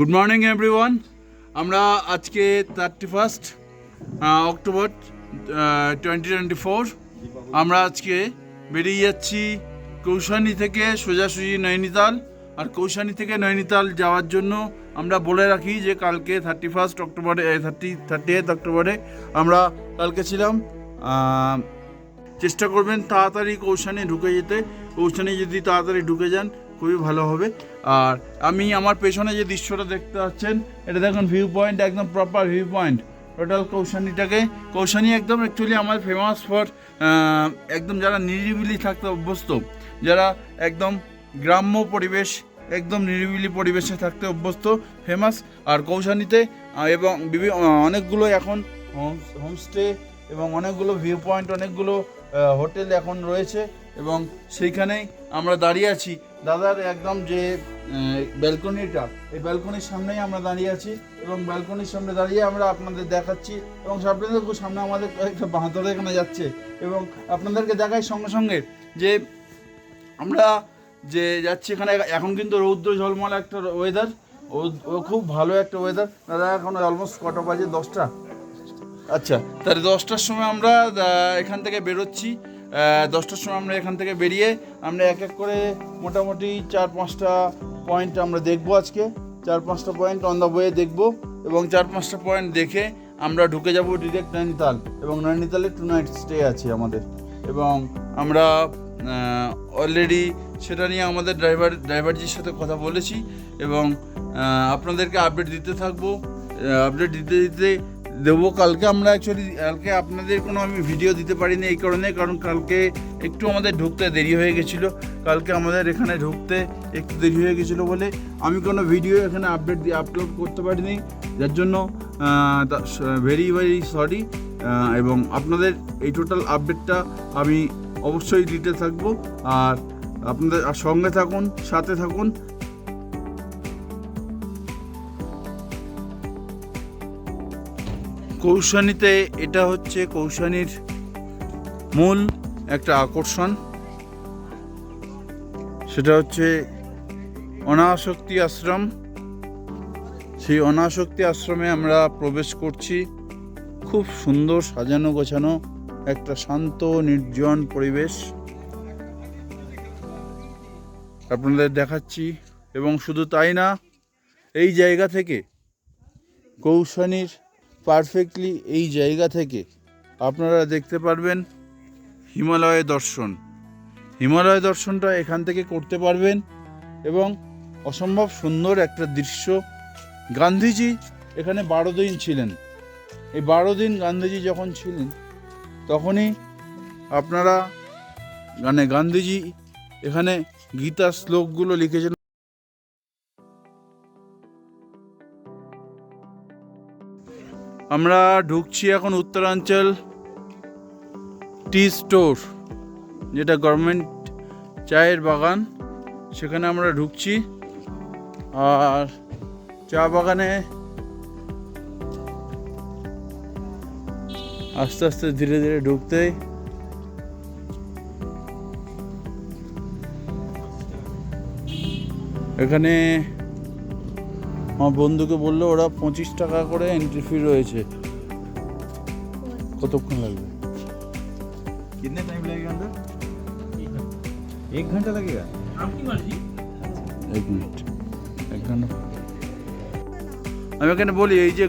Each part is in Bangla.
Good morning everyone. আমরা আজকে 31 অক্টোবর 2024 আমরা আজকে বেরিয়ে যাচ্ছি কৌশানি থেকে সোজাসুজি নৈনিতাল। আর কৌশানি থেকে নৈনিতাল যাওয়ার জন্য আমরা বলে রাখি যে কালকে 31 অক্টোবরে 30th অক্টোবরে আমরা কালকে ছিলাম। চেষ্টা করবেন তাড়াতাড়ি কৌশানি ঢুকে যেতে। কৌশানি যদি তাড়াতাড়ি ঢুকে যান খুবই ভালো হবে। আর আমি আমার পেছনে যে দৃশ্যটা দেখতে পাচ্ছেন, এটা দেখুন ভিউ পয়েন্ট, একদম proper view point total Koushani একদম অ্যাকচুয়ালি আমার ফেমাস ফর একদম যারা নিরিবিলি থাকতে অভ্যস্ত, যারা একদম গ্রাম্য পরিবেশ, একদম নিরিবিলি পরিবেশে থাকতে অভ্যস্ত, ফেমাস। আর কৌশানিতে এবং অনেকগুলো এখন হোমস্টে এবং অনেকগুলো ভিউ পয়েন্ট, অনেকগুলো হোটেল এখন রয়েছে এবং সেইখানেই আমরা দাঁড়িয়ে আছি। দাদার একদম যে ব্যালকনিটা, এই ব্যালকনির সামনেই আমরা দাঁড়িয়ে আছি এবং ব্যালকনির সামনে দাঁড়িয়ে আমরা আপনাদের দেখাচ্ছি এবং সামনে আমাদের একটা বাঁদর এখানে যাচ্ছে এবং আপনাদেরকে দেখাই সঙ্গে সঙ্গে যে আমরা যে যাচ্ছি এখানে। এখন কিন্তু রৌদ্র ঝলমল একটা ওয়েদার, ও খুব ভালো একটা ওয়েদার। দাদা এখন অলমোস্ট কটা বাজে? 10টা। আচ্ছা, তাহলে 10টার সময় আমরা এখান থেকে বেরোচ্ছি। 10টার সময় আমরা এখান থেকে বেরিয়ে আমরা এক এক করে মোটামুটি 4-5টা পয়েন্ট আমরা দেখবো আজকে। 4-5টা পয়েন্ট অন দ্য ওয়ে দেখবো এবং 4-5টা পয়েন্ট দেখে আমরা ঢুকে যাব ডিরেক্ট নৈনিতাল। এবং নৈনিতালে 2 নাইট স্টে আছে আমাদের এবং আমরা অলরেডি সেটা নিয়ে আমাদের ড্রাইভারজির সাথে কথা বলেছি এবং আপনাদেরকে আপডেট দিতে থাকবো। আপডেট দিতে দেবো। কালকে আপনাদের কোনো আমি ভিডিও দিতে পারিনি এই কারণ কালকে একটু আমাদের ঢুকতে দেরি হয়ে গেছিলো। কালকে আমাদের এখানে ঢুকতে একটু দেরি হয়ে গেছিলো বলে আমি কোনো ভিডিও এখানে আপলোড করতে পারিনি, যার জন্য ভেরি সরি। এবং আপনাদের এই টোটাল আপডেটটা আমি অবশ্যই দিতে থাকবো। আর আপনাদের সঙ্গে থাকুন, সাথে থাকুন। কৌশানিতে এটা হচ্ছে কৌশানির মূল একটা আকর্ষণ, সেটা হচ্ছে অনাসক্তি আশ্রম। সেই অনাসক্তি আশ্রমে আমরা প্রবেশ করছি। খুব সুন্দর সাজানো গোছানো একটা শান্ত নির্জন পরিবেশ আপনাদের দেখাচ্ছি। এবং শুধু তাই না, এই জায়গা থেকে কৌশানির পারফেক্টলি এই জায়গা থেকে আপনারা দেখতে পারবেন হিমালয় দর্শন। হিমালয় দর্শনটা এখান থেকে করতে পারবেন এবং অসম্ভব সুন্দর একটা দৃশ্য। গান্ধীজি এখানে 12 দিন ছিলেন। এই 12 দিন গান্ধীজি যখন ছিলেন তখনই আপনারা গান্ধীজি এখানে গীতার শ্লোকগুলো লিখেছেন। আমরা ঢুকছি এখন উত্তরাঞ্চল টি স্টোর, যেটা গভর্নমেন্ট চায়ের বাগান, সেখানে আমরা ঢুকছি। আর চা বাগানে আস্তে আস্তে ধীরে ধীরে ঢুকতেই এখানে আমার বন্ধুকে বললো ওরা 25 টাকা করে এন্ট্রি ফি রয়েছে। কতক্ষণ লাগবে? कितने टाइम लगेगा अंदर? 1 घंटा लगेगा। आपकी मर्जी। 1 মিনিট, 1 ঘন্টা। আমি এখানে বলি, এই যে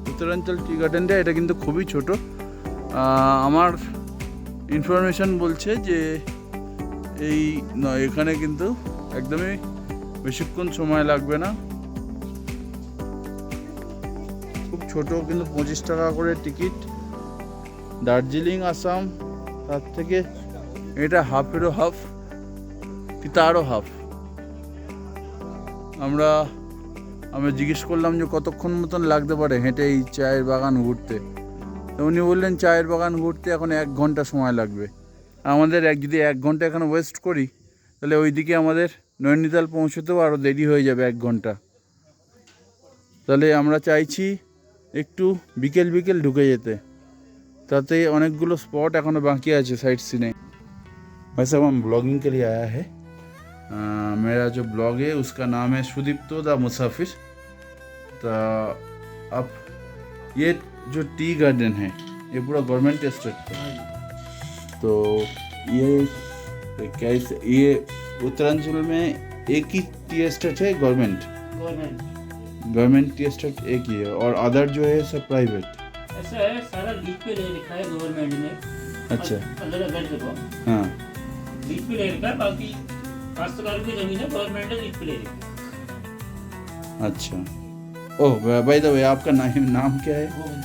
উত্তরাঞ্চল টি গার্ডেনটা, এটা কিন্তু খুবই ছোট। আমার ইনফরমেশন বলছে যে এখানে কিন্তু একদমই বেশিক্ষণ সময় লাগবে না। খুব ছোট, কিন্তু 25 টাকা করে টিকিট। দার্জিলিং আসাম তার থেকে এটা হাফেরও হাফ কি তারও হাফ। আমি জিজ্ঞেস করলাম যে কতক্ষণ মতন লাগতে পারে হেঁটে এই চায়ের বাগান ঘুরতে, তো উনি বললেন চায়ের বাগান ঘুরতে এখন 1 ঘন্টা সময় লাগবে। আমাদের যদি 1 ঘন্টা এখানে ওয়েস্ট করি তাহলে ওইদিকে আমাদের নৈনিতাল পৌঁছতেও আরও দেরি হয়ে যাবে 1 ঘন্টা। তাহলে আমরা চাইছি একটু বিকেল ঢুকে যেতে, তাতে অনেকগুলো স্পট এখনও বাকি আছে সাইট সিনে। वैसे हम ब्लॉगिंग के लिए आया है। मेरा जो ब्लॉग है उसका नाम है सुदीप्तो द मुसाफिर। तो अब ये जो टी गार्डन है ये पूरा गवर्नमेंट एस्टेट है। हाँ जी। तो ये कैसे, ये उत्तरांचल में एक ही टी एस्टेट है गवर्नमेंट टी एस्टेट एक ही है, और अदर जो है सब प्राइवेट? ऐसा है, सारा लीज पे ले रखा है गवर्नमेंट ने। अच्छा। अलग अलग देखो, हाँ लीज पे ले रखा है, बाकी काश्तकार की जमीन है गवर्नमेंट ने लीज पे ले रखी है। अच्छा। ओह भाई द वे, आपका नाम क्या है? गोविंद।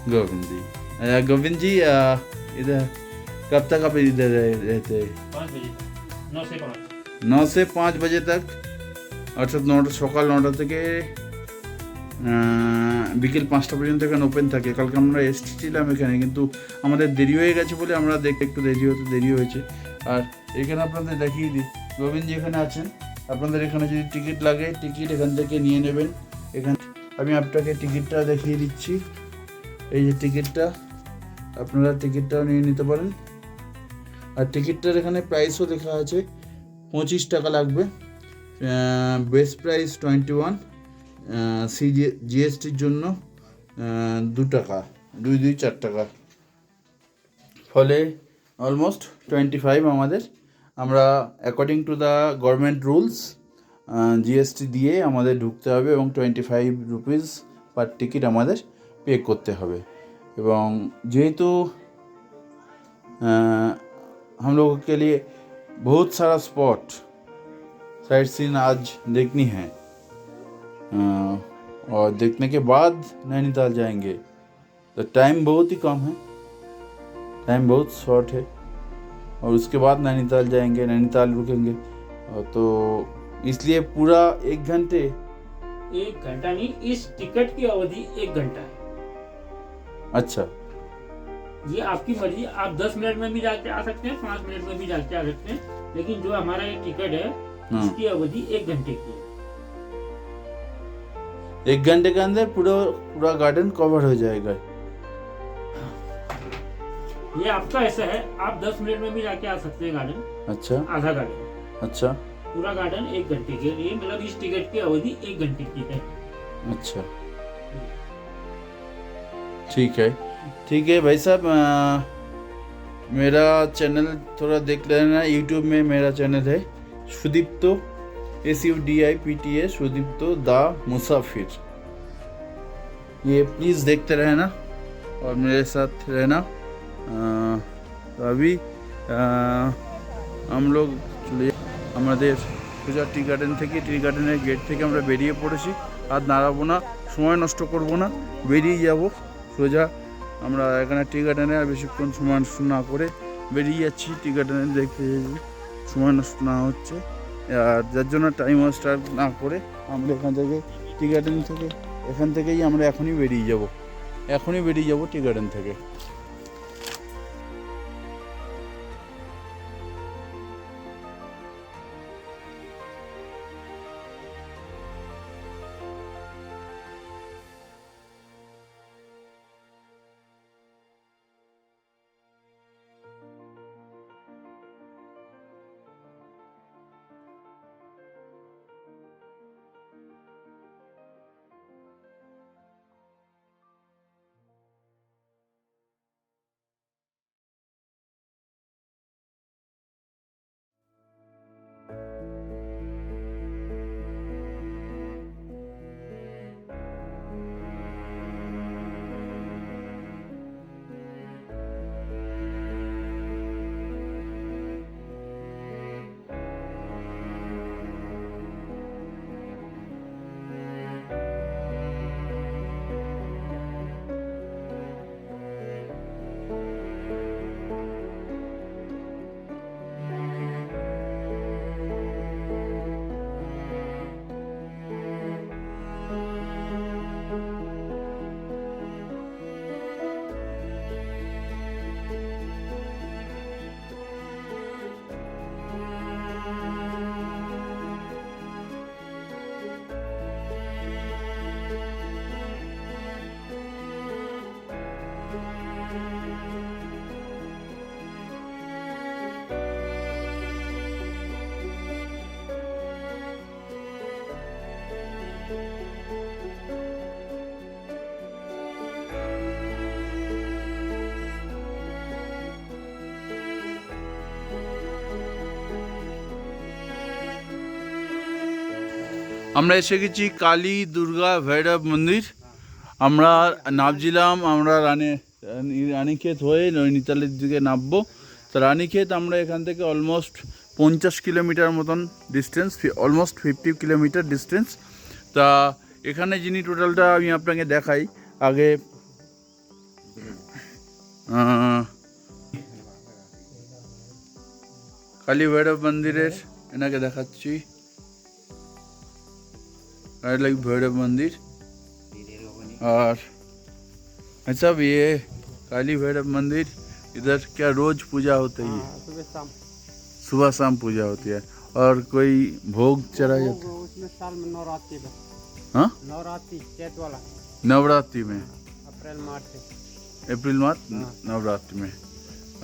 गोविंद जी। गोविंद जी, इधर कब तक आप इधर रहते हैं? 5 बजे, 9 से 5। 9 से 5 बजे तक, অর্থাৎ 9টা সকাল 9টা থেকে বিকেল 5টা পর্যন্ত এখানে ওপেন থাকে। কালকে আমরা এসেছিলাম এখানে, কিন্তু আমাদের দেরি হয়ে গেছে বলে আমরা দেখতে একটু দেরি হয়েছে। আর এখানে আপনাদের দেখিয়ে দিই, গোবিন্দজি এখানে আছেন। আপনাদের এখানে যদি টিকিট লাগে, টিকিট এখান থেকে নিয়ে নেবেন। এখান আমি আপনাকে টিকিটটা দেখিয়ে দিচ্ছি। এই যে টিকিটটা, আপনারা টিকিটটাও নিয়ে নিতে পারেন। আর টিকিটটার এখানে প্রাইসও লেখা আছে, 25 টাকা লাগবে। বেস্ট প্রাইস 21, জিএসটির জন্য 2 টাকা, 2 4 টাকা, ফলে অলমোস্ট 25 আমাদের। আমরা according to the government rules GST দিয়ে আমাদের ঢুকতে হবে এবং 25 রুপিস পার টিকিট আমাদের পে করতে হবে। এবং যেহেতु हम लोगों के लिए बहुत सारा स्पॉट साइट सीन आज देखनी है, और देखने के बाद नैनीताल जाएंगे। तो टाइम बहुत ही कम है, टाइम बहुत शॉर्ट है, और उसके बाद नैनीताल जाएंगे, नैनीताल रुकेंगे। और तो इसलिए पूरा 1 घंटे 1 घंटा नहीं, इस टिकट की अवधि 1 घंटा है। अच्छा। ये आपकी मर्जी, आप 10 मिनट में भी जाके आ सकते हैं, 5 मिनट में भी जाके आ सकते हैं, लेकिन जो हमारा ये टिकट है इसकी अवधि 1 घंटे की है। 1 घंटे के अंदर पूरा गार्डन कवर हो जाएगा। ये आपका ऐसा है, आप 10 मिनट में भी जाके आ सकते हैं गार्डन, अच्छा आधा गार्डन। अच्छा पूरा गार्डन 1 घंटे के लिए, मतलब इस टिकट की अवधि 1 घंटे की है। अच्छा, ठीक है भाई साहब। मेरा चैनल थोड़ा देख लेना, यूट्यूब में मेरा चैनल है सुदीप्तो, SUDIPTA, सुदीप्तो दा मुसाफिर। ये प्लीज़ देखते रहना और मेरे साथ रहना। तो अभी हम लोग চলে আমাদের সোজা টি গার্ডেনের গেট থেকে আমরা বেরিয়ে পড়েছি। আর দাঁড়াবো না, সময় নষ্ট করব না, বেরিয়ে যাব সোজা। আমরা এখানে টি গার্ডেনে আর বেশিক্ষণ সময় নষ্ট না করে বেরিয়ে যাচ্ছি। টি গার্ডেনে দেখে সময় নষ্ট না হচ্ছে, আর যার জন্য টাইম ওয়েস্ট না করে আমরা এখান থেকে টি গার্ডেন থেকে এখান থেকেই আমরা এখনই বেরিয়ে যাব টি গার্ডেন থেকে। আমরা এসে গেছি কালী দুর্গা ভৈরব মন্দির। আমরা নামছিলাম, আমরা রানীক্ষেত হয়ে নৈনিতালের দিকে নামবো। তো রানীক্ষেত আমরা এখান থেকে অলমোস্ট 50 কিলোমিটার মতন ডিস্টেন্স, অলমোস্ট 50 কিলোমিটার ডিস্টেন্স। তা এখানে যিনি টোটালটা আমি আপনাকে দেখাই আগে। কালী ভৈরব মন্দিরের এনাকে দেখাচ্ছি। भैरव मंदिर। और अच्छा ये काली भैरव मंदिर इधर क्या रोज पूजा होती है? सुबह शाम पूजा होती है। और कोई भोग चढ़ाया जाता है? उसमें साल में नवरात्रि में। हाँ, नवरात्रि चैत वाला नवरात्रि में, अप्रैल मार्च से। अप्रैल मार्च नवरात्रि में।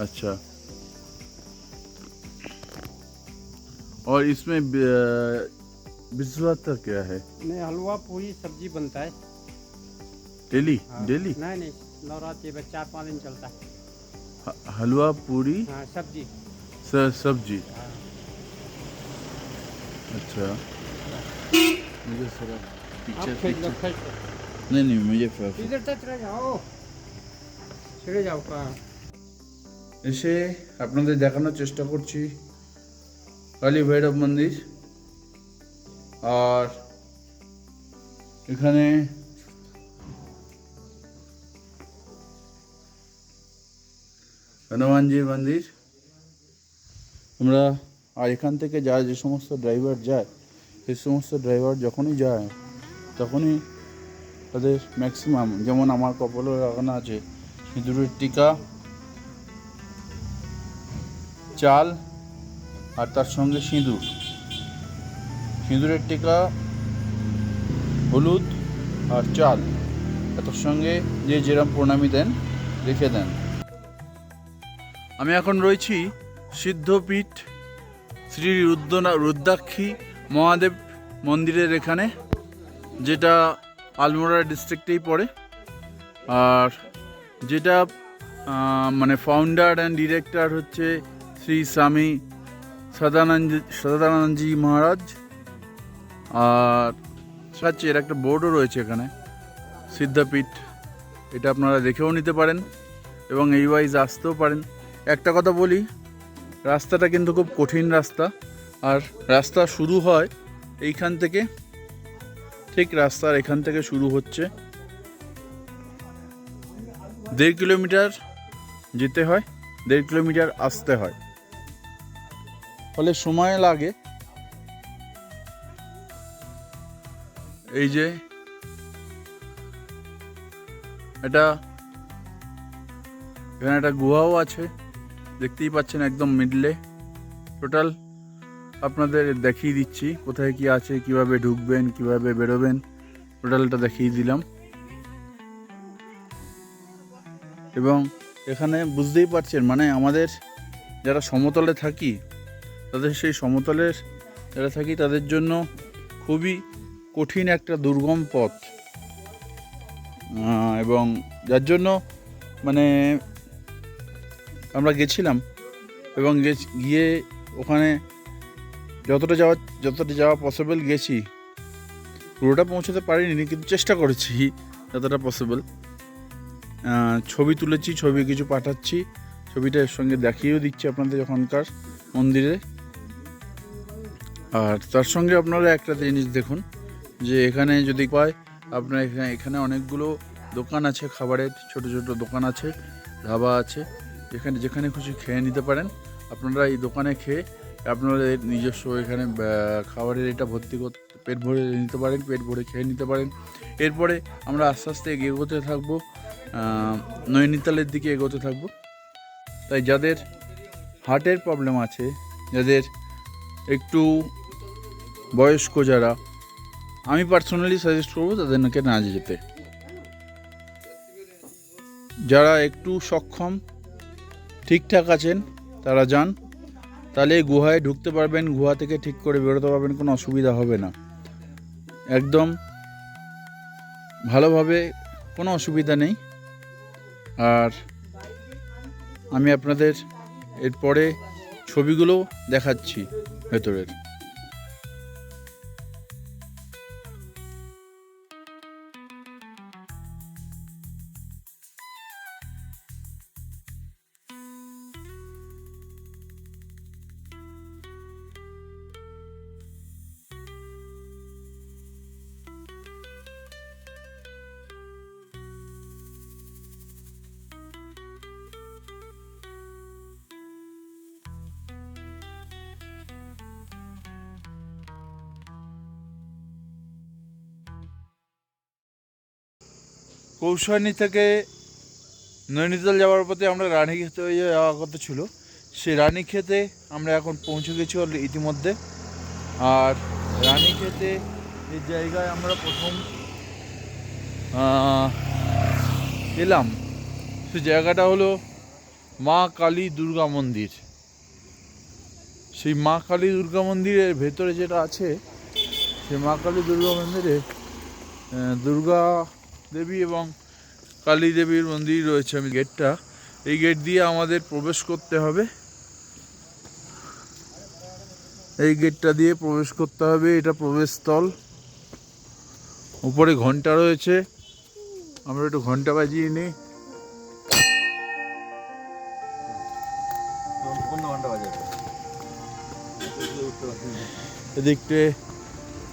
अच्छा, और इसमें विश्वास क्या है? नहीं, हलवा पूरी सब्जी बनता है डेली? हाँ। डेली नहीं नवरात्रि में 4-5 दिन चलता है। हलवा पूरी हाँ, सब्जी। सब्जी। अच्छा, मुझे थोड़ा आप खींच लो, खींच लो। नहीं मुझे इधर तक चले जाओ, चले जाओ। कहाँ এসে আপনাদের দেখানোর চেষ্টা করছি কালী ভৈরব মন্দির। আর এখানে হনুমানজির মন্দির। আমরা আর এখান থেকে যায় যে সমস্ত ড্রাইভার যায়, সেই সমস্ত ড্রাইভার যখনই যায় তখনই তাদের ম্যাক্সিমাম, যেমন আমার কপালে লাগানো আছে সিঁদুরের টিকা, চাল আর তার সঙ্গে সিঁদুর, সিঁদুরের টিকা, হলুদ আর চাল, এটার সঙ্গে যে যেরকম প্রণামী দেন রেখে দেন। আমি এখন রয়েছি সিদ্ধপীঠ শ্রী রুদ্রাক্ষী মহাদেব মন্দিরের এখানে, যেটা আলমোড়া ডিস্ট্রিক্টেই পড়ে। আর যেটা মানে ফাউন্ডার অ্যান্ড ডিরেক্টর হচ্ছে শ্রী স্বামী সদানন্দজি মহারাজ। আর সাথে এর একটা বোর্ডও রয়েছে এখানে, সিদ্ধপীঠ। এটা আপনারা দেখেও নিতে পারেন এবং এই ওয়াইজ আসতেও পারেন। একটা কথা বলি, রাস্তাটা কিন্তু খুব কঠিন রাস্তা। আর রাস্তা শুরু হয় এইখান থেকে, ঠিক রাস্তার এখান থেকে শুরু হচ্ছে। 1.5 কিলোমিটার যেতে হয়, 1.5 কিলোমিটার আসতে হয়, ফলে সময় লাগে। এই যে এখানে একটা গুহাও আছে, দেখতেই পাচ্ছেন একদম মিডলে। টোটাল আপনাদের দেখিয়ে দিচ্ছি কোথায় কি আছে, কিভাবে ঢুকবেন, কিভাবে বেরোবেন, টোটালটা দেখিয়ে দিলাম। এবং এখানে বুঝতেই পারছেন, মানে আমাদের যারা সমতলে থাকি, তাদের সেই সমতলের যারা থাকি তাদের জন্য খুবই কঠিন একটা দুর্গম পথ। এবং যার জন্য মানে আমরা গেছিলাম এবং গিয়ে ওখানে যতটা যাওয়া পসিবল গেছি, পুরোটা পৌঁছাতে পারিনি, কিন্তু চেষ্টা করেছি যতটা পসিবল। ছবি তুলেছি, ছবি কিছু পাঠাচ্ছি, ছবিটা এর সঙ্গে দেখিয়েও দিচ্ছি আপনাদের ওখানকার মন্দিরে। আর তার সঙ্গে আপনারা একটা জিনিস দেখুন, যে এখানে যদি পায় আপনার এখানে অনেকগুলো দোকান আছে, খাবারের ছোট ছোট দোকান আছে, ধাবা আছে, যেখানে খুশি খেয়ে নিতে পারেন। আপনারা এই দোকানে খেয়ে আপনাদের নিজস্ব এখানে খাবারের এটা ভর্তি করতে, পেট ভরে নিতে পারেন, পেট ভরে খেয়ে নিতে পারেন। এরপরে আমরা আস্তে আস্তে এগোতে থাকবো, নৈনিতালের দিকে এগোতে থাকবো। তাই যাদের হার্টের প্রবলেম আছে, যাদের একটু বয়স্ক যারা, আমি পার্সোনালি সাজেস্ট করবো তাদেরকে না যেতে। যারা একটু সক্ষম, ঠিকঠাক আছেন, তারা যান, তাহলে গুহায় ঢুকতে পারবেন, গুহা থেকে ঠিক করে বেরোতে পারবেন, কোনো অসুবিধা হবে না, একদম ভালোভাবে, কোনো অসুবিধা নেই। আর আমি আপনাদের এরপরে ছবিগুলো দেখাচ্ছি ভেতরের। কৌশানি থেকে নৈনিতাল যাওয়ার পথে আমরা রানীক্ষেতে যাওয়া কথা ছিল, সেই রানীক্ষেতে আমরা এখন পৌঁছে গেছি ইতিমধ্যে। আর রানীক্ষেতে এই জায়গায় আমরা প্রথম এলাম, সে জায়গাটা হলো মা কালী দুর্গা মন্দির। সেই মা কালী দুর্গা মন্দিরের ভেতরে যেটা আছে, সেই মা কালী দুর্গা মন্দিরে দুর্গা দেবী এবং কালী দেবীর মন্দির রয়েছে। আমি গেটটা, এই গেট দিয়ে আমাদের প্রবেশ করতে হবে, এই গেটটা দিয়ে প্রবেশ করতে হবে। এটা প্রবেশস্থল। উপরে ঘন্টা রয়েছে, আমরা একটু ঘন্টা বাজিয়ে নিই। কোন ঘন্টা বাজে? এদিকতে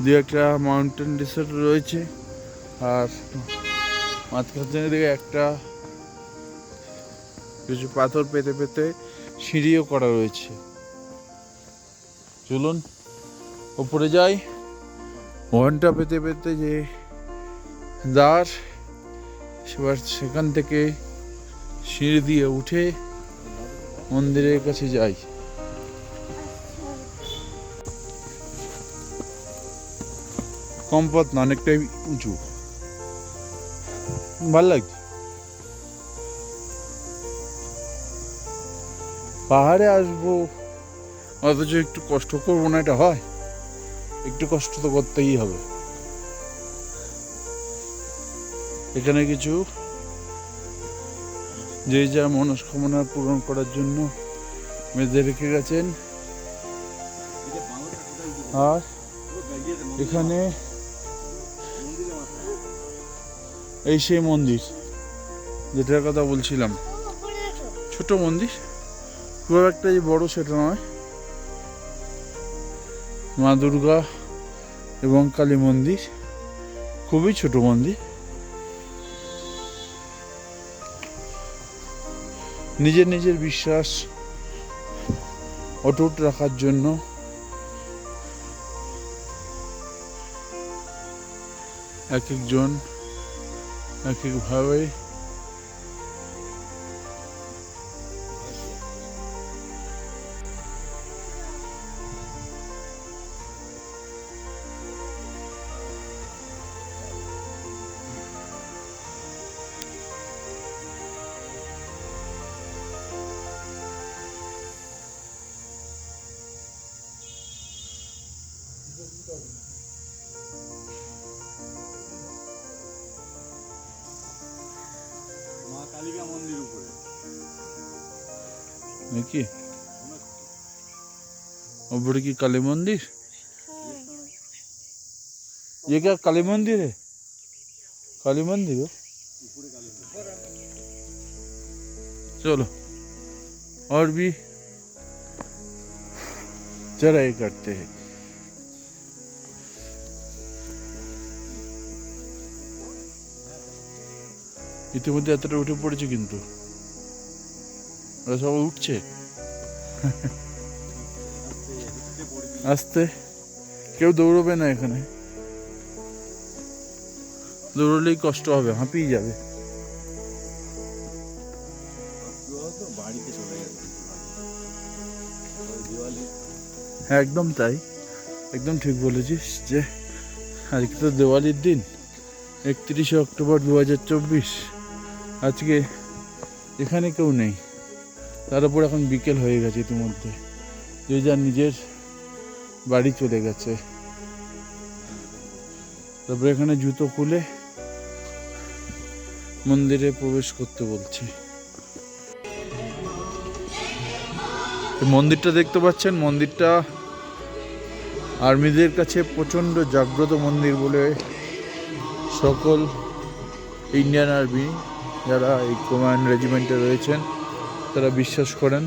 দু একটা মাউন্টেন রিসোর্ট রয়েছে, আর মাঝখানে দিকে একটা কিছু পাথর পেতে পেতে সিঁড়িও করা রয়েছে। চলুন উপরে যাই। ঘন্টা পেতে পেতে যে দ্বার, সেবার সেখান থেকে সিঁড়ি দিয়ে উঠে মন্দিরের কাছে যাই। কম পথ না, অনেকটাই উঁচু, ভাল লাগছে। পাহাড়ে আসবো অথচ একটু কষ্ট করবো না, এটা হয়? একটু কষ্ট তো করতেই হবে। এখানে কিছু যে যা মনস্কামনা পূরণ করার জন্য বেঁধে রেখে গেছেন। আর এখানে এই সেই মন্দির যেটার কথা বলছিলাম, ছোট মন্দির, খুব একটা যে বড় সেটা নয়। মা দুর্গা এবং কালী মন্দির, খুবই ছোট মন্দির। নিজের নিজের বিশ্বাস অটুট রাখার জন্য এক একজন এক একভাবে মা কালিকা মন্দির উপরে নাকি? ऊपर की काली मंदिर, ये क्या काली मंदिर है? काली मंदिर हो? चलो और भी चढ़ाई करते हैं। ইতিমধ্যে এতটা উঠে পড়েছে, কিন্তু ওরা সব উঠছে আস্তে। কেউ দৌড়বে না এখানে, দৌড়লেই কষ্ট হবে, হাঁপিয়ে যাবে। বাড়িতে চলে গেছে দিওয়ালি। হ্যাঁ একদম তাই, একদম ঠিক বলেছিস যে আজকে তো দিওয়ালির দিন, 31শে অক্টোবর 2024। আজকে এখানে কেউ নেই, তার উপর এখন বিকেল হয়ে গেছে ইতিমধ্যে, যে যার নিজের বাড়ি চলে গেছে। তারপরে এখানে জুতো খুলে মন্দিরে প্রবেশ করতে বলছি। মন্দিরটা দেখতে পাচ্ছেন, মন্দিরটা আর্মিদের কাছে প্রচণ্ড জাগ্রত মন্দির বলে সকল ইন্ডিয়ান আর্মি যারা এই কমান্ড রেজিমেন্টে রয়েছেন তারা বিশ্বাস করেন।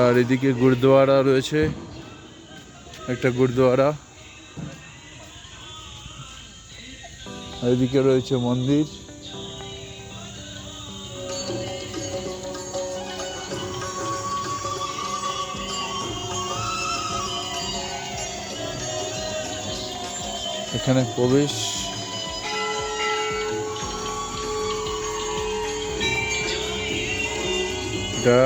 আর এদিকে গুরুদুয়ারা রয়েছে, একটা গুরুদুয়ারা, আর এদিকে রয়েছে মন্দির। এখানে প্রবেশ এটা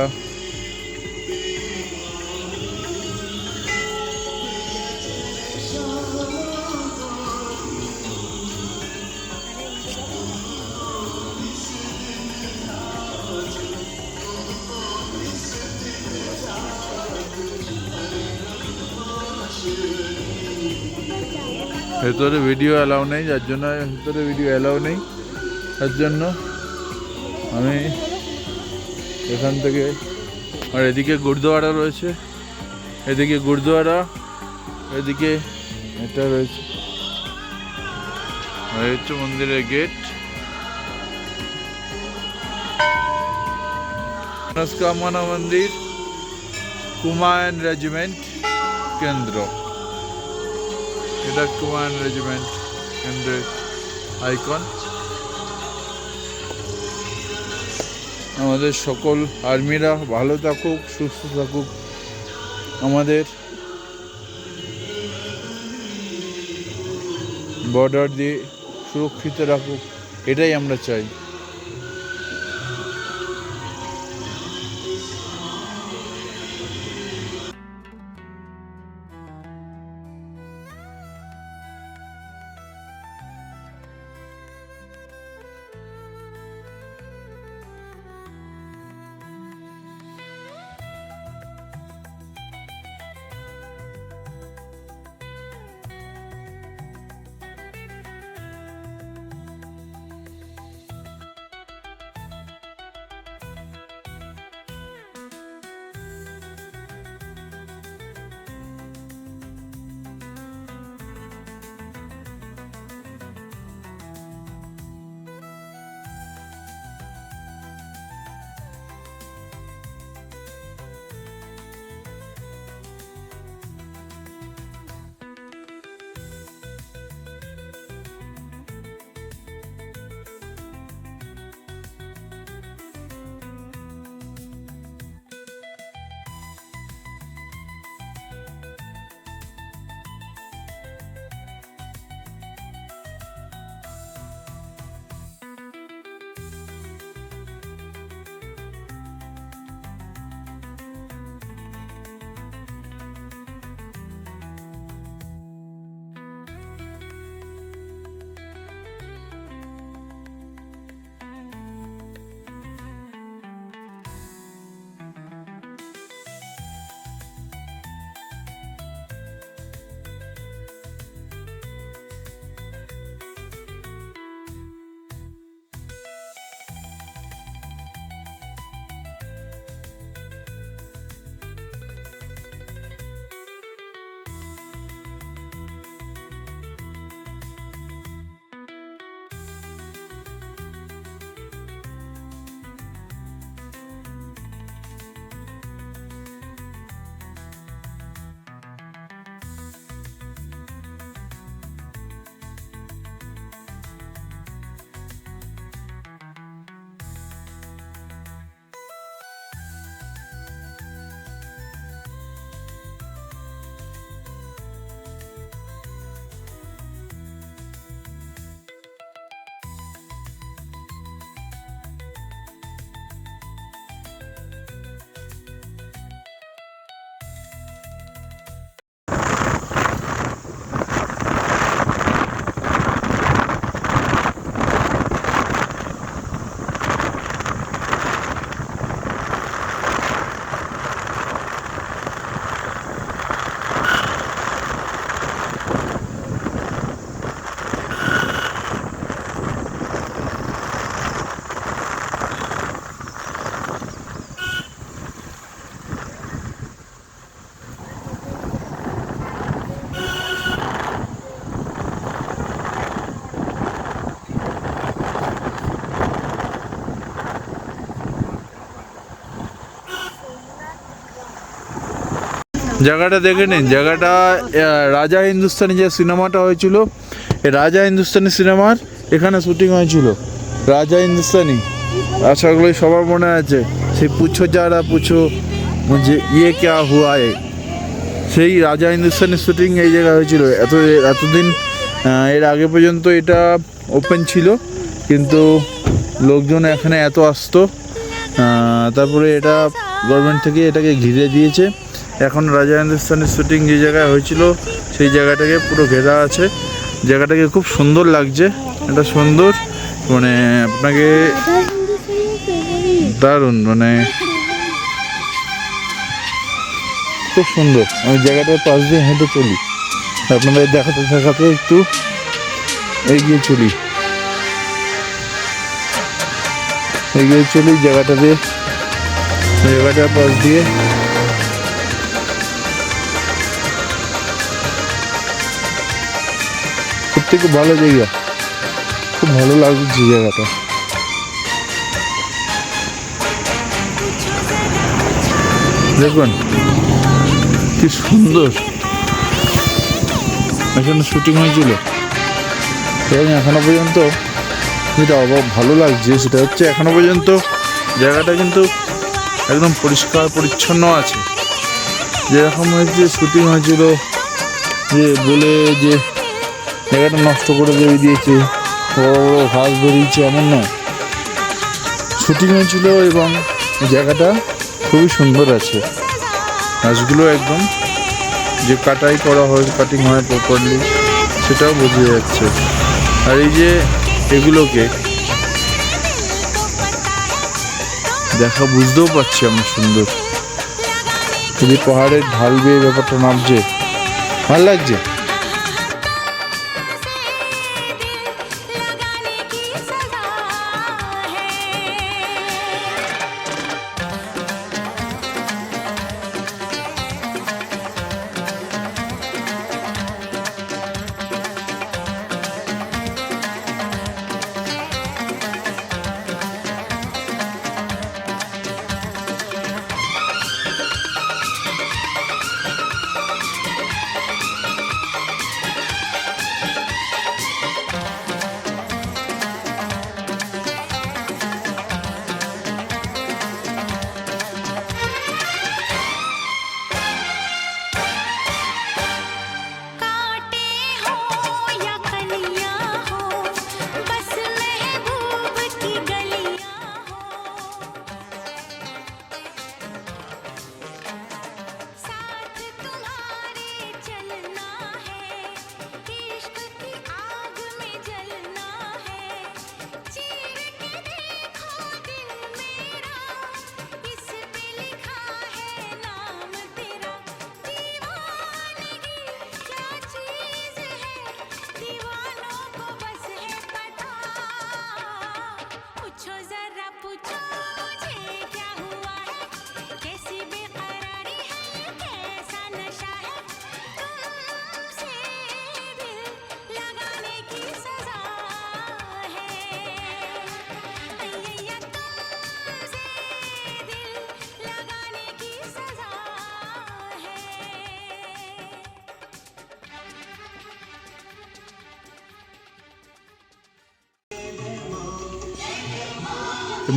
ভেতরে ভিডিও অ্যালাউ নেই, যার জন্য ভেতরে ভিডিও অ্যালাউ নেই, তার জন্য আমি এখান থেকে, আর এদিকে গুরুদুয়ারা রয়েছে, এদিকে গুরুদুয়ারা, এদিকে এটা রয়েছে, আর হচ্ছে মন্দিরের গেট। মনস্কামনা মন্দির, কুমায়ুন রেজিমেন্ট কেন্দ্র। এটা কুমায়ুন রেজিমেন্ট কেন্দ্রের আইকন। আমাদের সকল আর্মিরা ভালো থাকুক, সুস্থ থাকুক, আমাদের বর্ডার দিয়ে সুরক্ষিত রাখুক, এটাই আমরা চাই। জায়গাটা দেখে নিন, জায়গাটা রাজা হিন্দুস্তানি যে সিনেমাটা হয়েছিল, এই রাজা হিন্দুস্তানি সিনেমার এখানে শুটিং হয়েছিল। রাজা হিন্দুস্তানি, আশা করি সবার মনে আছে, সেই পুছো যারা পুছো যে ইয়ে ক্যা হুয়া এ, সেই রাজা হিন্দুস্তানি শুটিং এই জায়গায় হয়েছিল। এতদিন এর আগে পর্যন্ত এটা ওপেন ছিল, কিন্তু লোকজন এখানে এত আসতো তারপরে এটা গভর্নমেন্ট থেকে এটাকে ঘিরে দিয়েছে। এখন রাজা হিন্দুস্তানের শুটিং যে জায়গায় হয়েছিল সেই জায়গাটাকে পুরো ঘেরা আছে। জায়গাটাকে খুব সুন্দর লাগছে, এটা সুন্দর, মানে আপনাকে দারুণ, মানে খুব সুন্দর। আমি জায়গাটার পাশ দিয়ে হেঁটে চলি, আপনাদের দেখাতে দেখাতে একটু এগিয়ে চলি জায়গাটার পাশ দিয়ে। সত্যি খুব ভালো জায়গা, খুব ভালো লাগছে জায়গাটা। দেখুন কি সুন্দর, এখানে শুটিং হয়েছিল এবং এখনো পর্যন্ত যেটা ভালো লাগছে সেটা হচ্ছে এখনো পর্যন্ত জায়গাটা কিন্তু একদম পরিষ্কার পরিচ্ছন্ন আছে। যেরকম হয়েছে শুটিং হয়েছিল যে বলে যে জায়গাটা নষ্ট করে দিয়েছে, বড় বড় ঘাস বেরিয়েছে এমন নয়। শুটিং হয়েছিল এবং জায়গাটা খুবই সুন্দর আছে। ঘাসগুলো একদম যে কাটিং হয় প্রপারলি সেটাও বোঝা যাচ্ছে। আর এই যে এগুলোকে দেখা বুঝতেও পারছি আমরা সুন্দর, যদি পাহাড়ের ঢাল বেয়ে ব্যাপারটা নামছে, ভালো লাগছে।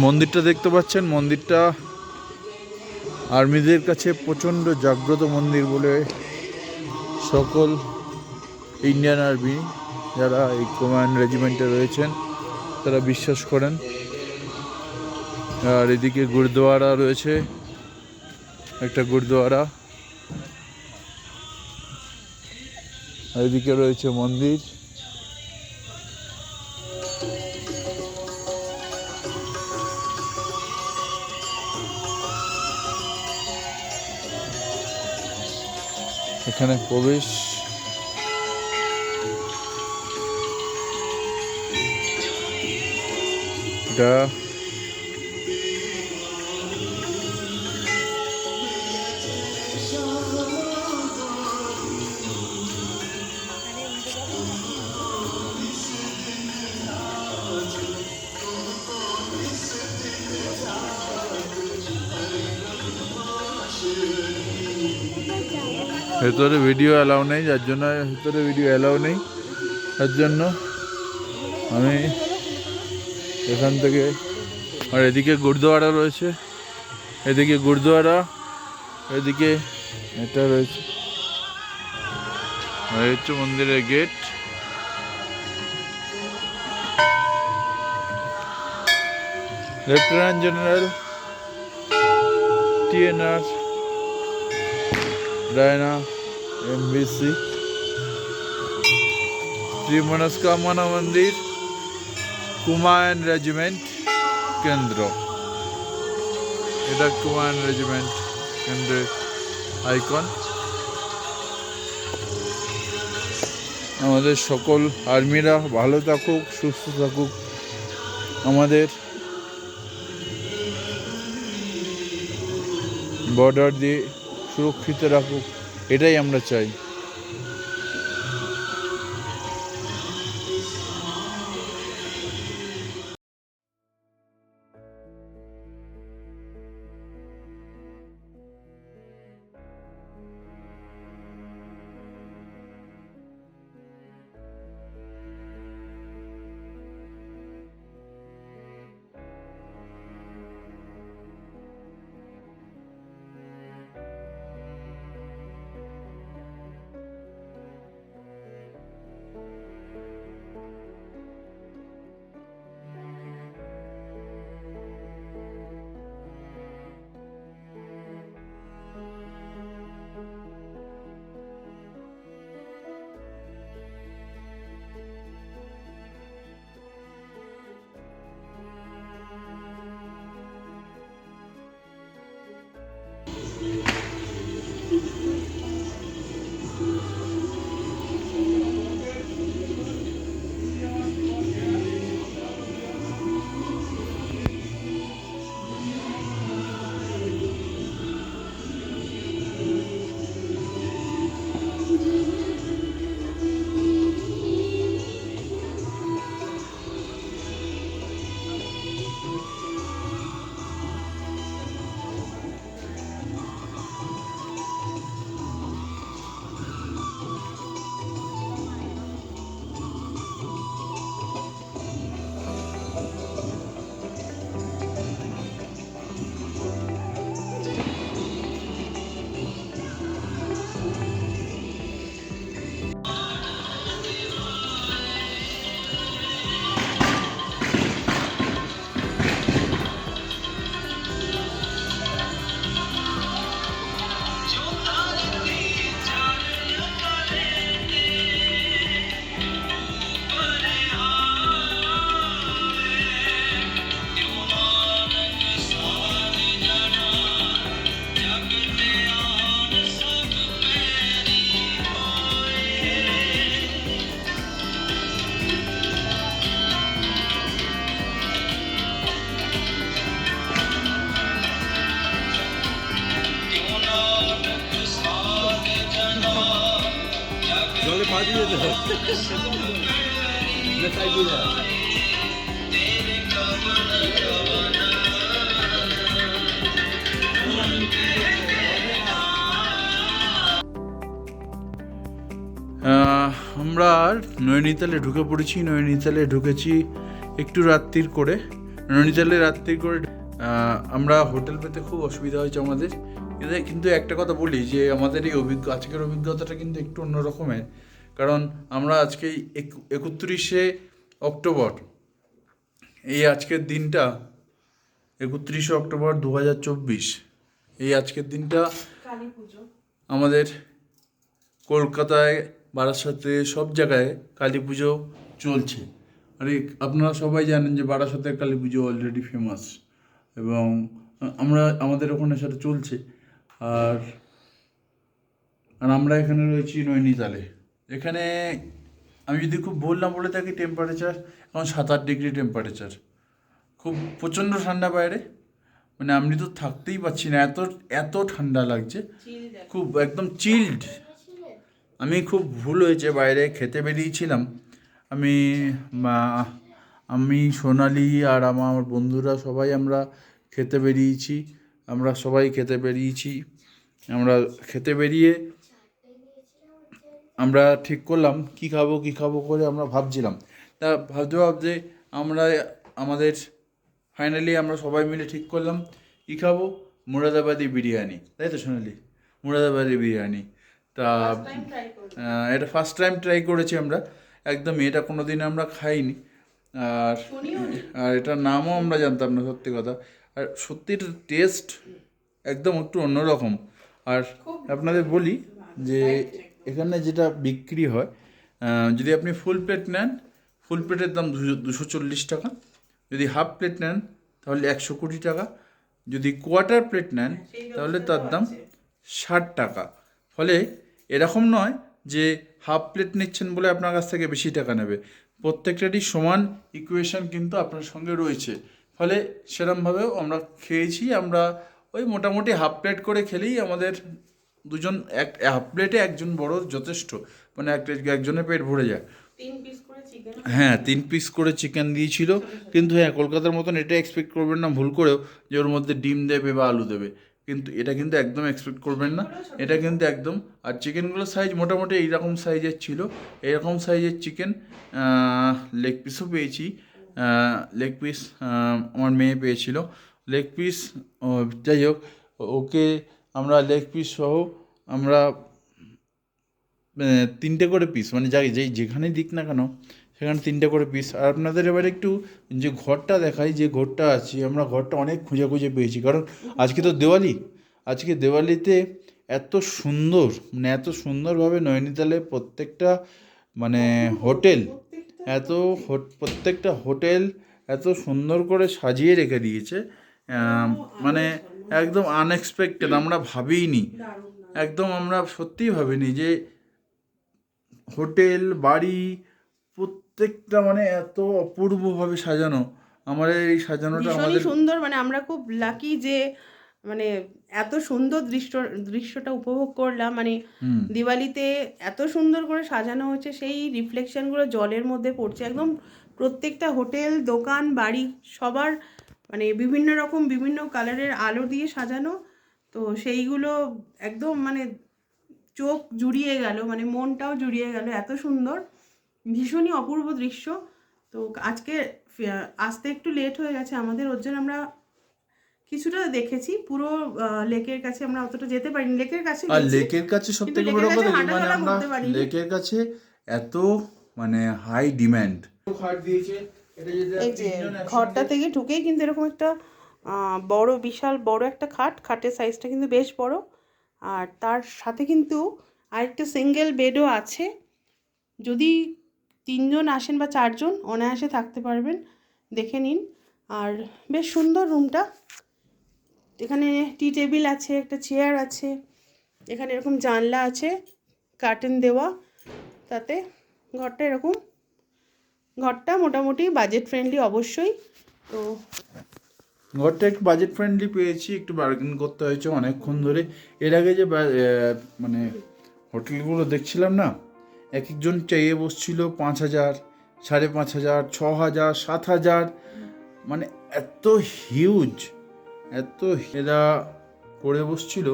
মন্দিরটা দেখতে পাচ্ছেন, মন্দিরটা আর্মিদের কাছে প্রচণ্ড জাগ্রত মন্দির বলে সকল ইন্ডিয়ান আর্মি যারা এই কমান্ড রেজিমেন্টে রয়েছেন তারা বিশ্বাস করেন। আর এদিকে গুরুদুয়ারা রয়েছে, একটা গুরুদুয়ারা, আর এদিকে রয়েছে মন্দির। এখানে প্রবেশ, এটা ভেতরে ভিডিও অ্যালাউ নেই, যার জন্য ভেতরে ভিডিও অ্যালাউ নেই, তার জন্য আমি এখান থেকে। আর এদিকে গুরুদুয়ারা রয়েছে, এদিকে গুরুদুয়ারা, এদিকে এটা রয়েছে, আর হচ্ছে মন্দিরের gate. Lieutenant general TNR, Diana, MBC, Sri Manaskamana Mandir, Kumayan Regiment, কেন্দ্র। এটা কুমায়ুন রেজিমেন্ট কেন্দ্রের আইকন। আমাদের সকল আর্মিরা ভালো থাকুক, সুস্থ থাকুক, আমাদের বর্ডার দিয়ে সুরক্ষিত রাখুক, এটাই আমরা চাই। জলে পা দিয়ে যেতে হবে। তাই বুঝা আমরা নৈনিতালে ঢুকে পড়েছি। নৈনিতালে ঢুকেছি একটু রাত্রির করে। নৈনিতালে রাত্রির করে আমরা হোটেল পেতে খুব অসুবিধা হয়েছে আমাদের। কিন্তু একটা কথা বলি যে আমাদের এই আজকের অভিজ্ঞতাটা কিন্তু একটু অন্য রকমের। কারণ আমরা আজকে 31শে অক্টোবর, এই আজকের দিনটা 31শে অক্টোবর 2024, এই আজকের দিনটা আমাদের কলকাতায়, বারাসাতে, সব জায়গায় কালী পুজো চলছে। আর আপনারা সবাই জানেন যে বারাসাতের কালী পুজো অলরেডি ফেমাস, এবং আমাদের ওখানে সেটা চলছে। আর আমরা এখানে রয়েছি নৈনিতালে। এখানে আমি যদি খুব বলে থাকি, টেম্পারেচার এখন 7-8 ডিগ্রি টেম্পারেচার, খুব প্রচণ্ড ঠান্ডা বাইরে। মানে আমি তো থাকতেই পারছি না, এত ঠান্ডা লাগছে, খুব একদম চিল্ড। আমি খুব ভুল হয়েছে, বাইরে খেতে বেরিয়েছিলাম। আমি সোনালি আর আমার বন্ধুরা সবাই আমরা খেতে বেরিয়েছি। আমরা খেতে বেরিয়ে আমরা ঠিক করলাম কী খাবো করে আমরা ভাবছিলাম। তা ভাবতে ফাইনালি আমরা সবাই মিলে ঠিক করলাম কী খাবো, মুরাদাবাদি বিরিয়ানি, তাই তো সোনালি? মুরাদাবাদি বিরিয়ানি। তা এটা ফার্স্ট টাইম ট্রাই করেছি আমরা, একদমই এটা কোনো দিন আমরা খাইনি। আর এটার নামও আমরা জানতাম না, সত্যি কথা। আর সত্যির টেস্ট একদম একটু অন্যরকম। আর আপনাদের বলি যে এখানে যেটা বিক্রি হয়, যদি আপনি ফুল প্লেট নেন, ফুল প্লেটের দাম 240 টাকা। যদি হাফ প্লেট নেন তাহলে 120 টাকা। যদি কোয়ার্টার প্লেট নেন তাহলে তার দাম 60 টাকা। ফলে এরকম নয় যে হাফ প্লেট নিচ্ছেন বলে আপনার কাছ থেকে বেশি টাকা নেবে, প্রত্যেকটারই সমান ইকুয়েশন কিন্তু আপনার সঙ্গে রয়েছে। ফলে সেরমভাবেও আমরা খেয়েছি, আমরা ওই মোটামুটি হাফ প্লেট করে খেলেই আমাদের দুজন, এক হাফ প্লেটে একজন বড় যথেষ্ট, মানে একজনের পেট ভরে যায়। 3 পিস করে চিকেন। হ্যাঁ 3 পিস করে চিকেন দিয়েছিল, কিন্তু হ্যাঁ কলকাতার মতন এটা এক্সপেক্ট করবেন না ভুল করেও যে ওর মধ্যে ডিম দেবে বা আলু দেবে, কিন্তু এটা কিন্তু একদম এক্সপেক্ট করবেন না। এটা কিন্তু একদম, আর চিকেনগুলোর সাইজ মোটামুটি এইরকম সাইজের ছিল, এইরকম সাইজের চিকেন। লেগ পিসও পেয়েছি, লেগ পিস আমার মেয়ে পেয়েছিল লেগ পিস। যাই হোক, ওকে আমরা লেগ পিস সহ আমরা 3টে করে পিস, মানে যেখানেই দিক না কেন সেখানে 3টে করে পিস। আর আপনাদের এবার একটু যে ঘরটা দেখাই, যে ঘরটা আছে, আমরা ঘরটা অনেক খুঁজে খুঁজে পেয়েছি, কারণ আজকে তো দেওয়ালি। আজকে দেওয়ালিতে এত সুন্দর, মানে এত সুন্দরভাবে নৈনিতালে প্রত্যেকটা মানে হোটেল, প্রত্যেকটা হোটেল এত সুন্দর করে সাজিয়ে রেখে দিয়েছে, মানে একদম আনএক্সপেক্টেড, আমরা ভাবিনি, একদম আমরা সত্যিই ভাবিনি যে হোটেল বাড়ি প্রত্যেকটা মানে এত অপূর্বভাবে সাজানো। আমাদের এই সাজানোটা ভীষণই আমাদের সুন্দর, মানে আমরা খুব লাকি যে মানে এত সুন্দর দৃশ্যটা উপভোগ করলাম। মানে দিওয়ালিতে এত সুন্দর করে সাজানো হচ্ছে, সেই রিফ্লেকশনগুলো জলের মধ্যে পড়ছে একদম। প্রত্যেকটা হোটেল দোকান বাড়ি সবার মানে বিভিন্ন রকম বিভিন্ন কালারের আলো দিয়ে সাজানো, তো সেইগুলো একদম মানে চোখ জুড়িয়ে গেল, মানে মনটাও জুড়িয়ে গেল, এত সুন্দর, ভীষণই অপূর্ব দৃশ্য। তো আজকে আসতে একটু লেট হয়ে গেছে আমাদের, ওর জন্য আমরা কিছুটা দেখেছি, পুরো লেকের কাছে আমরা অতটা যেতে পারিনি। লেকের কাছে আর গেছি, লেকের কাছে সব কিন্তু থেকে লেকের বড় কাছে কথা কি, মানে হাঁটাচলা আমরা করতে পারিনি। লেকের কাছে এত মানে হাই ডিম্যান্ড খাট দিয়েছে। এটা যদি এই যে ঘরটা থেকে ঢুকেই কিন্তু এরকম একটা বড় বিশাল বড় একটা খাটের সাইজটা কিন্তু বেশ বড়, আর তার সাথে কিন্তু আরেকটা সিঙ্গেল বেডও আছে। যদি 3 জন আসেন বা 4 জন অনায়াসে থাকতে পারবেন, দেখে নিন। আর বেশ সুন্দর রুমটা, এখানে টি টেবিল আছে, একটা চেয়ার আছে, এখানে এরকম জানলা আছে কার্টেন দেওয়া, তাতে ঘরটা মোটামুটি বাজেট ফ্রেন্ডলি অবশ্যই। তো ঘরটা একটু বাজেট ফ্রেন্ডলি পেয়েছি, একটু বার্গেন করতে হয়েছে অনেকক্ষণ ধরে। এর আগে যে মানে হোটেলগুলো দেখছিলাম না, এক একজন চাইয়ে বসছিল 5,000, 5,500, 6,000, 7,000, মানে এত হিউজ, এত এরা করে বসছিল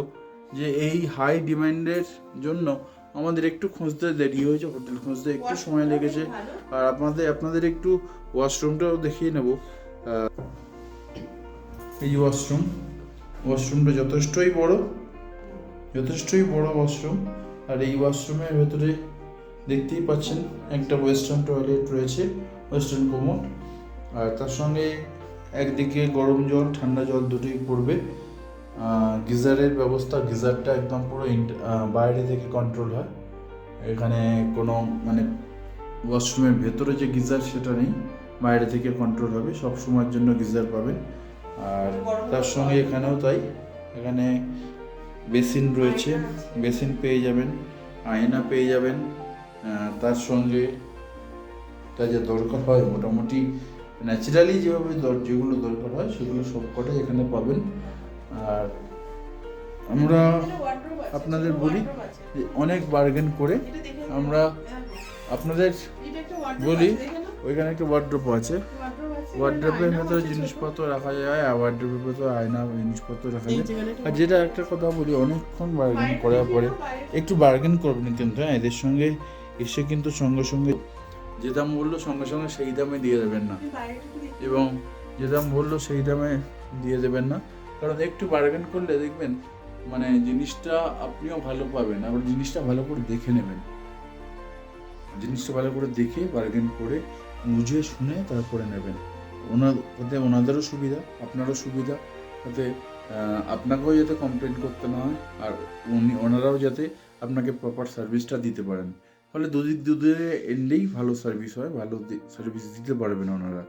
যে এই হাই ডিমান্ডের জন্য আমাদের একটু খুঁজতে দেরি হয়েছে, হোটেল খুঁজতে একটু সময় লেগেছে। আর আপনাদের একটু ওয়াশরুমটাও দেখিয়ে নেব। এই ওয়াশরুমটা যথেষ্টই বড় ওয়াশরুম। আর এই ওয়াশরুমের ভেতরে দেখতেই পাচ্ছেন একটা ওয়েস্টার্ন টয়লেট রয়েছে, ওয়েস্টার্ন কোমোড, আর তার সঙ্গে একদিকে গরম জল ঠান্ডা জল দুটোই পড়বে। গিজারের ব্যবস্থা, গিজারটা একদম পুরো বাইরে থেকে কন্ট্রোল হয়, এখানে কোনো মানে ওয়াশরুমের ভেতরে যে গিজার সেটা নেই, বাইরে থেকে কন্ট্রোল হবে, সব সময়ের জন্য গিজার পাবেন। আর তার সঙ্গে এখানেও তাই, এখানে বেসিন রয়েছে, বেসিন পেয়ে যাবেন, আয়না পেয়ে যাবেন, তার সঙ্গে তা যে দরকার হয় মোটামুটি ন্যাচারালি যেভাবে যেগুলো দরকার হয় সেগুলো সব কটাই এখানে পাবেন। আর আমরা আপনাদের বলি যে অনেক বার্গেন করে আমরা আপনাদের বলি, ওইখানে একটা ওয়ার্ড্রোপ আছে, ওয়ার্ড্রোপের ভেতরে জিনিসপত্র রাখা যায়, আর ওয়ার্ড্রোপের ভেতরে আয়না জিনিসপত্র রাখা যায়। আর যেটা একটা কথা বলি, অনেকক্ষণ বার্গেন করার পরে একটু বার্গেন করবেন কিন্তু, হ্যাঁ এদের সঙ্গে এসে কিন্তু সঙ্গে সঙ্গে যে দাম বললো সঙ্গে সঙ্গে সেই দামে দিয়ে দেবেন না, এবং যে দাম বললো সেই দামে দিয়ে দেবেন না, কারণ একটু বার্গেন করলে দেখবেন মানে জিনিসটা আপনিও ভালো পাবেন, আবার জিনিসটা ভালো করে দেখে নেবেন, জিনিসটা ভালো করে দেখে বার্গেন করে বুঝে শুনে তারপরে নেবেন। ওনাদেরও সুবিধা, আপনারও সুবিধা, তাতে আপনাকেও যাতে কমপ্লেন করতে না হয়, আর ওনারাও যাতে আপনাকে প্রপার সার্ভিসটা দিতে পারেন। ফলে দুদিক দুদিকে এন্ডেই ভালো সার্ভিস হয়, ভালো সার্ভিস দিতে পারবেন ওনারা।